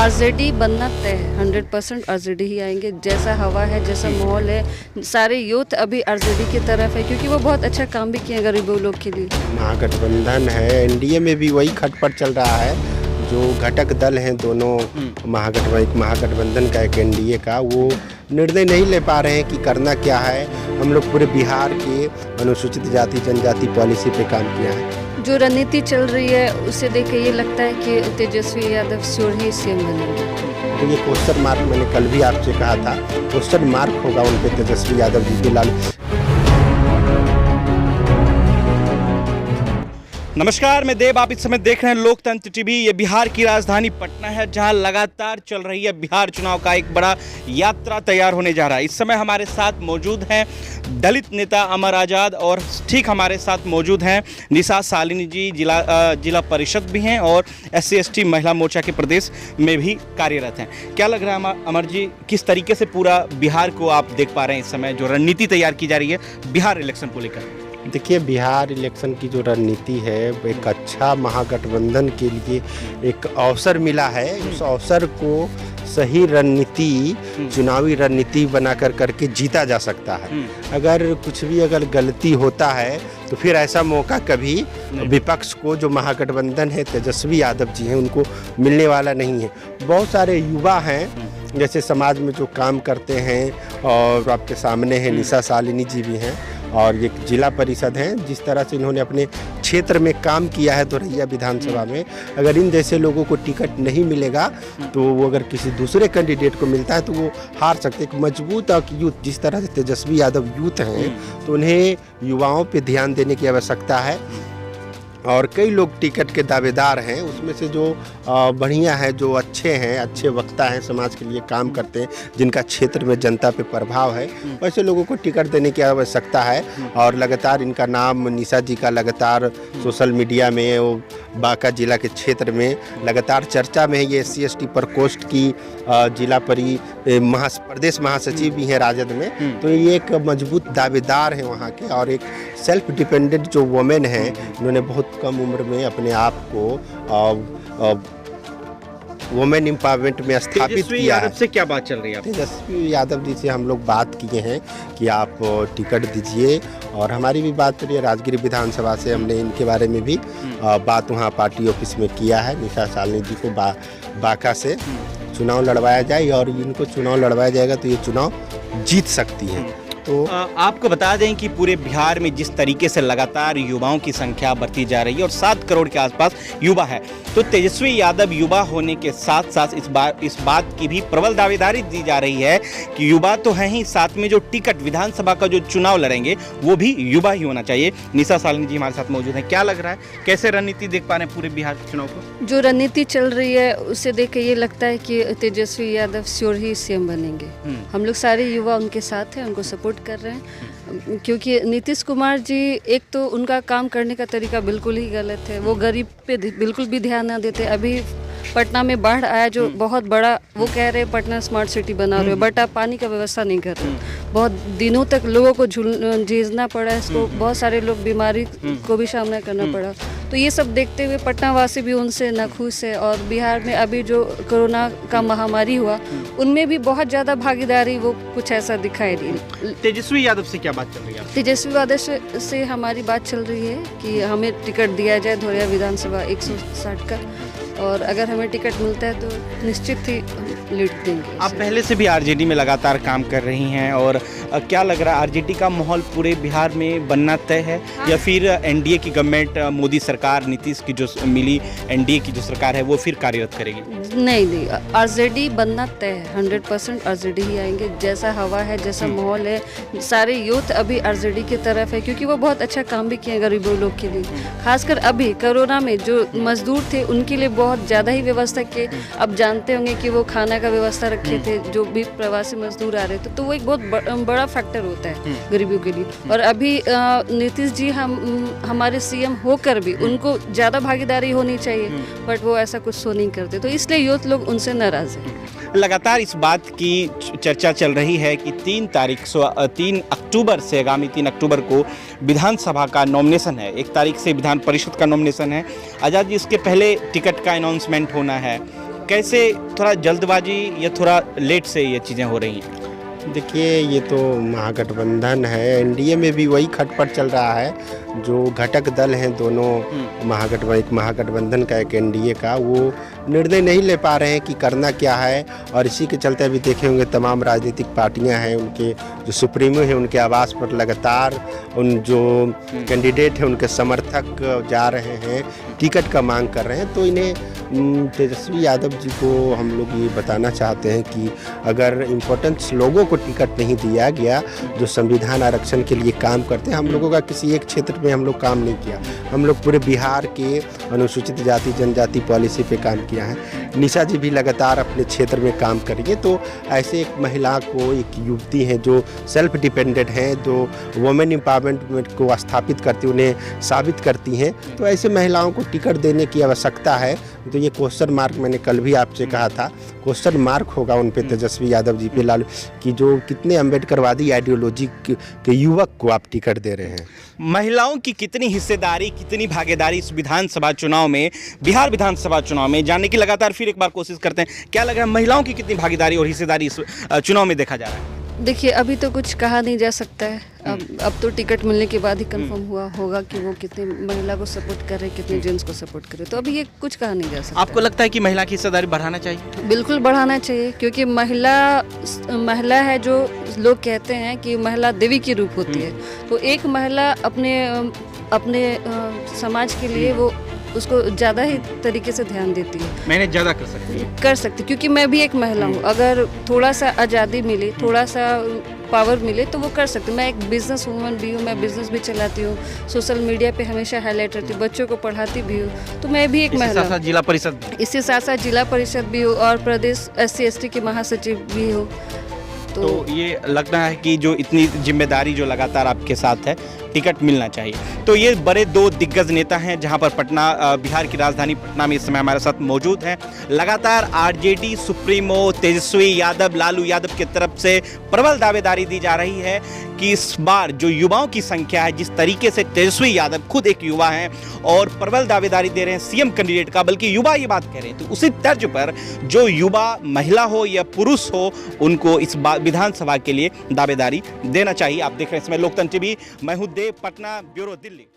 RJD बनना तय है, 100% आरजेडी ही आएंगे। जैसा हवा है, जैसा माहौल है, सारे यूथ अभी आरजेडी की तरफ है, क्योंकि वो बहुत अच्छा काम भी किए गरीबों लोग के लिए। महागठबंधन है, एनडीए में भी वही खटपट चल रहा है। जो घटक दल हैं दोनों महागठबंधन का एक एनडीए का, वो निर्णय नहीं ले पा रहे हैं कि करना क्या है। हम लोग पूरे बिहार के अनुसूचित जाति जनजाति पॉलिसी पे काम किया है। जो रणनीति चल रही है उसे देख के ये लगता है कि तेजस्वी यादव श्योर ही सीएम बनेंगे। तो ये क्वेश्चन मार्क मैंने कल भी आपसे कहा था, क्वेश्चन मार्क होगा उन पे तेजस्वी यादव जी के लाल। नमस्कार, मैं देव, आप इस समय देख रहे हैं लोकतंत्र टीवी। ये बिहार की राजधानी पटना है, जहां लगातार चल रही है बिहार चुनाव का एक बड़ा यात्रा तैयार होने जा रहा है। इस समय हमारे साथ मौजूद हैं दलित नेता अमर आज़ाद, और ठीक हमारे साथ मौजूद हैं निशा सालिनी जी, जिला परिषद भी हैं और SC/ST महिला मोर्चा के प्रदेश में भी कार्यरत हैं। क्या लग रहा है अमर जी, किस तरीके से पूरा बिहार को आप देख पा रहे हैं इस समय, जो रणनीति तैयार की जा रही है बिहार इलेक्शन को लेकर? देखिए, बिहार इलेक्शन की जो रणनीति है, एक अच्छा महागठबंधन के लिए एक अवसर मिला है। उस अवसर को सही रणनीति, चुनावी रणनीति बनाकर करके जीता जा सकता है। अगर कुछ भी गलती होता है तो फिर ऐसा मौका कभी विपक्ष को, जो महागठबंधन है तेजस्वी यादव जी हैं, उनको मिलने वाला नहीं है। बहुत सारे युवा हैं जैसे समाज में जो काम करते हैं, और आपके सामने है निशा सालिनी जी भी हैं, और एक जिला परिषद हैं। जिस तरह से इन्होंने अपने क्षेत्र में काम किया है दोरैया विधानसभा में, अगर इन जैसे लोगों को टिकट नहीं मिलेगा तो वो अगर किसी दूसरे कैंडिडेट को मिलता है तो वो हार सकते। एक मजबूत यूथ, जिस तरह से तेजस्वी यादव यूथ हैं, तो उन्हें युवाओं पे ध्यान देने की आवश्यकता है। और कई लोग टिकट के दावेदार हैं, उसमें से जो बढ़िया है, जो अच्छे हैं, अच्छे वक्ता हैं, समाज के लिए काम करते हैं, जिनका क्षेत्र में जनता पे प्रभाव है, वैसे लोगों को टिकट देने की आवश्यकता है। और लगातार इनका नाम, निशा जी का लगातार सोशल मीडिया में, वो बांका जिला के क्षेत्र में लगातार चर्चा में है। ये SC/ST प्रकोष्ठ की जिला प्रदेश महासचिव भी हैं राजद में, तो ये एक मजबूत दावेदार हैं वहाँ के। और एक सेल्फ डिपेंडेंट जो वुमेन हैं, इन्होंने बहुत कम उम्र में अपने आप को वुमेन एम्पावरमेंट में स्थापित किया है। से क्या बात चल रही है? तेजस्वी यादव जी से हम लोग बात किए हैं कि आप टिकट दीजिए, और हमारी भी बात रही है राजगीर विधानसभा से। हमने इनके बारे में भी बात वहाँ पार्टी ऑफिस में किया है। निशा सालिनी जी को बांका से चुनाव लड़वाया जाए, और इनको चुनाव लड़वाया जाएगा तो ये चुनाव जीत सकती है। तो आपको बता दें कि पूरे बिहार में जिस तरीके से लगातार युवाओं की संख्या बढ़ती जा रही है, और 7 करोड़ के आसपास युवा है, तो तेजस्वी यादव युवा होने के साथ साथ इस बात की भी प्रबल दावेदारी दी जा रही है कि युवा तो हैं ही, साथ में जो टिकट विधानसभा का जो चुनाव लड़ेंगे वो भी युवा ही होना चाहिए। निशा सालिनी जी हमारे साथ मौजूद हैं। क्या लग रहा है, कैसे रणनीति देख पा रहे हैं पूरे बिहार के चुनाव को? जो रणनीति चल रही है उसे देख के ये लगता है कि तेजस्वी यादव श्योर ही सीएम बनेंगे। हम लोग सारे युवा उनके साथ हैं, उनको सपोर्ट कर रहे हैं, क्योंकि नीतीश कुमार जी, एक तो उनका काम करने का तरीका बिल्कुल ही गलत है। वो गरीब पे बिल्कुल भी ध्यान ना देते। अभी पटना में बाढ़ आया जो बहुत बड़ा, वो कह रहे हैं पटना स्मार्ट सिटी बना रहे हो, बट आप पानी का व्यवस्था नहीं कर रहे। बहुत दिनों तक लोगों को झेलना पड़ा इसको, बहुत सारे लोग बीमारी को भी सामना करना पड़ा। तो ये सब देखते हुए पटना वासी भी उनसे नाखुश है। और बिहार में अभी जो कोरोना का महामारी हुआ, उनमें भी बहुत ज़्यादा भागीदारी वो कुछ ऐसा दिखाई दी। तेजस्वी यादव से क्या बात चल रही है? तेजस्वी यादव से हमारी बात चल रही है कि हमें टिकट दिया जाए दोरैया विधानसभा 160 का, और अगर हमें टिकट मिलता है तो निश्चित ही लीड देंगे। आप पहले से भी आरजेडी में लगातार काम कर रही हैं, और क्या लग रहा है, आरजेडी का माहौल पूरे बिहार में बनना तय है? या फिर एनडीए की गवर्नमेंट, मोदी सरकार, नीतीश की जो मिली एनडीए की जो सरकार है, वो फिर कार्यरत करेगी? नहीं, आरजेडी बनना तय है, 100% आरजेडी ही आएंगे। जैसा हवा है, जैसा माहौल है, सारे यूथ अभी आरजेडी की तरफ है, क्योंकि वो बहुत अच्छा काम भी किए गरीबों लोग के लिए। खासकर अभी कोरोना में जो मजदूर थे उनके लिए बहुत ज़्यादा ही व्यवस्था किए। अब जानते होंगे कि वो खाना का व्यवस्था रखे थे, जो भी प्रवासी मजदूर आ रहे थे, तो वो एक बहुत बड़ा फैक्टर होता है गरीबों के लिए। और अभी नीतीश जी हमारे सीएम होकर भी उनको ज़्यादा भागीदारी होनी चाहिए, बट वो ऐसा कुछ सो नहीं करते, तो इसलिए यूथ लोग उनसे नाराज़ हैं। लगातार इस बात की चर्चा चल रही है कि 3 अक्टूबर से, आगामी 3 अक्टूबर को विधानसभा का नॉमिनेशन है, 1 तारीख से विधान परिषद का नॉमिनेशन है। आज़ाद जी, इसके पहले टिकट का अनाउंसमेंट होना है, कैसे, थोड़ा जल्दबाजी या थोड़ा लेट से ये चीज़ें हो रही हैं? देखिए, ये तो महागठबंधन है, एनडीए में भी वही खटपट चल रहा है। जो घटक दल हैं दोनों एक महागठबंधन का, एक एनडीए का, वो निर्णय नहीं ले पा रहे हैं कि करना क्या है। और इसी के चलते अभी देखे होंगे तमाम राजनीतिक पार्टियां हैं, उनके जो सुप्रीमो हैं उनके आवास पर लगातार उन जो कैंडिडेट हैं उनके समर्थक जा रहे हैं, टिकट का मांग कर रहे हैं। तो इन्हें तेजस्वी यादव जी को हम लोग ये बताना चाहते हैं कि अगर इम्पोर्टेंस लोगों को टिकट नहीं दिया गया जो संविधान आरक्षण के लिए काम करते हैं, हम लोगों का किसी एक क्षेत्र में हम लोग काम नहीं किया, हम लोग पूरे बिहार के अनुसूचित जाति जनजाति पॉलिसी पे काम किया है। निशा जी भी लगातार अपने क्षेत्र में काम करेंगे। तो ऐसे एक महिला को, एक युवती हैं जो सेल्फ डिपेंडेंट हैं, जो वुमेन एम्पावरमेंट को स्थापित करती, उन्हें साबित करती हैं, तो ऐसे महिलाओं को टिकट देने की आवश्यकता है। तो ये क्वेश्चन मार्क मैंने कल भी आपसे कहा था, क्वेश्चन मार्क होगा उन पे, तेजस्वी यादव जी पे, लालू की जो कितने अम्बेडकरवादी आइडियोलॉजी के युवक को आप टिकट दे रहे हैं। महिलाओं की कितनी हिस्सेदारी, कितनी भागीदारी इस विधानसभा चुनाव में, बिहार विधानसभा चुनाव में जानने की लगातार फिर एक बार कोशिश करते हैं। क्या लग रहा है महिलाओं की कितनी भागीदारी और हिस्सेदारी इस चुनाव में देखा जा रहा है? देखिए, अभी तो कुछ कहा नहीं जा सकता है। अब तो टिकट मिलने के बाद ही कंफर्म हुआ होगा कि वो कितने महिला को सपोर्ट कर रहे हैं, कितने जेंट्स को सपोर्ट कर रहे हैं। तो अभी ये कुछ कहा नहीं जा सकता। आपको लगता है कि महिला की हिस्सेदारी बढ़ाना चाहिए? बिल्कुल बढ़ाना चाहिए, क्योंकि महिला है, जो लोग कहते हैं कि महिला देवी की रूप होती है। तो एक महिला अपने समाज के लिए वो उसको ज़्यादा ही तरीके से ध्यान देती है, मैंने ज़्यादा कर सकती क्योंकि मैं भी एक महिला हूँ। अगर थोड़ा सा आज़ादी मिले, थोड़ा सा पावर मिले तो वो कर सकती हूँ। मैं एक बिजनेस वूमन भी हूँ, मैं बिजनेस भी चलाती हूँ, सोशल मीडिया पे हमेशा हाईलाइट रहती हूँ, बच्चों को पढ़ाती भी हूँ। तो मैं भी एक महिला हूँ। जिला परिषद, इसके साथ साथ जिला परिषद भी हूँ और प्रदेश SC/ST की महासचिव भी हूँ। तो ये लगता है कि जो इतनी जिम्मेदारी जो लगातार आपके साथ है, टिकट मिलना चाहिए। तो ये बड़े दो दिग्गज नेता हैं, जहां पर पटना, बिहार की राजधानी पटना में इस समय हमारे साथ मौजूद हैं। लगातार आरजेडी सुप्रीमो तेजस्वी यादव, लालू यादव की तरफ से प्रबल दावेदारी दी जा रही है कि इस बार जो युवाओं की संख्या है, जिस तरीके से तेजस्वी यादव खुद एक युवा हैं और प्रबल दावेदारी दे रहे हैं सीएम कैंडिडेट का, बल्कि युवा ये बात कह रहे हैं, तो उसी तर्ज पर जो युवा महिला हो या पुरुष हो, उनको इस विधानसभा के लिए दावेदारी देना चाहिए। आप देख रहे हैं इसमें लोकतंत्र टीवी, मैं हूं देव, पटना, ब्यूरो दिल्ली।